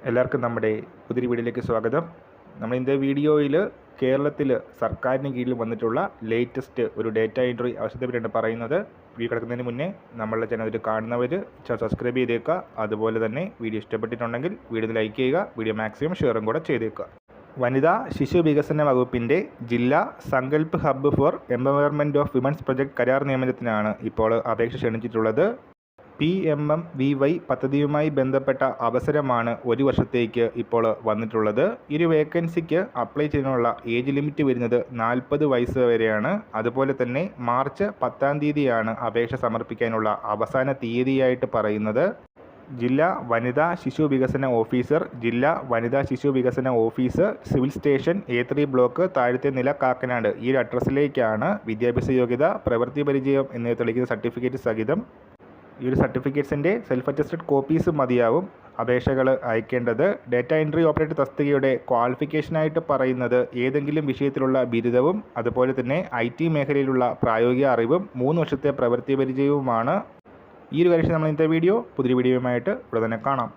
എല്ലാവർക്കും നമ്മുടെ പുതിയ വീഡിയോയിലേക്ക് സ്വാഗതം. നമ്മൾ ഇന്നത്തെ വീഡിയോയിൽ കേരളത്തിൽ സർക്കാരിന് കീഴിൽ വന്നിട്ടുള്ള ലേറ്റസ്റ്റ് ഒരു ഡേറ്റ എൻട്രി അവസ്ഥയെ പറ്റിയാണ് പറയുന്നത്. വീഡിയോ കിടക്കുന്നതിന് മുന്നേ നമ്മളുടെ ചാനൽ കാണുന്നവർ സബ്സ്ക്രൈബ് ചെയ്തേക്കുക. അതുപോലെ തന്നെ വീഡിയോ ഇഷ്ടപ്പെട്ടിട്ടുണ്ടെങ്കിൽ വീഡിയോ ലൈക്ക് ചെയ്യുക. വീഡിയോ മാക്സിമം ഷെയറും കൂടെ ചെയ്തേക്കുക. വനിതാ ശിശു വികസന വകുപ്പിൻ്റെ ജില്ലാ Sankalp hub four empowerment of women's project കരാർ നിയമനത്തിനാണ് ഇപ്പോൾ അപേക്ഷ ക്ഷണിച്ചിട്ടുള്ളത്. PMMVY പദ്ധതിയുമായി ബന്ധപ്പെട്ട അവസരമാണ് ഒരു വർഷത്തേക്ക് ഇപ്പോൾ വന്നിട്ടുള്ളത്. ഈ ഒരു വേക്കൻസിക്ക് അപ്ലൈ ചെയ്യാനുള്ള ഏജ് ലിമിറ്റ് വരുന്നത് 40 വയസ്സ് വരെയാണ്. അതുപോലെ തന്നെ മാർച്ച് 10 തീയതിയാണ് അപേക്ഷ സമർപ്പിക്കാനുള്ള അവസാന തീയതിയായിട്ട് പറയുന്നത്. ജില്ലാ വനിതാ ശിശു വികസന ഓഫീസർ, ജില്ലാ വനിതാ ശിശു വികസന officer, civil station A3 block, താഴത്തെ നില, കാക്കനാട്. ഈ ഒരു അഡ്രസ്സിലേക്കാണ് വിദ്യാഭ്യാസ യോഗ്യത, പ്രവൃത്തി പരിചയം എന്നിവ തെളിയിക്കുന്ന സർട്ടിഫിക്കറ്റ് സഹിതം ഈ ഒരു സർട്ടിഫിക്കറ്റ്സിൻ്റെ സെൽഫ് അറ്റസ്റ്റഡ് കോപ്പീസ് മതിയാവും അപേക്ഷകൾ അയക്കേണ്ടത്. ഡേറ്റ എൻട്രി ഓപ്പറേറ്റർ തസ്തികയുടെ ക്വാളിഫിക്കേഷനായിട്ട് പറയുന്നത് ഏതെങ്കിലും വിഷയത്തിലുള്ള ബിരുദവും അതുപോലെ തന്നെ IT മേഖലയിലുള്ള പ്രായോഗിക അറിവും 3 വർഷത്തെ പ്രവൃത്തി പരിചയവുമാണ്. ഈ ഒരു കാര്യം നമ്മൾ ഇന്നത്തെ പുതിയ വീഡിയോയുമായിട്ട് ഇവിടെ തന്നെ കാണാം.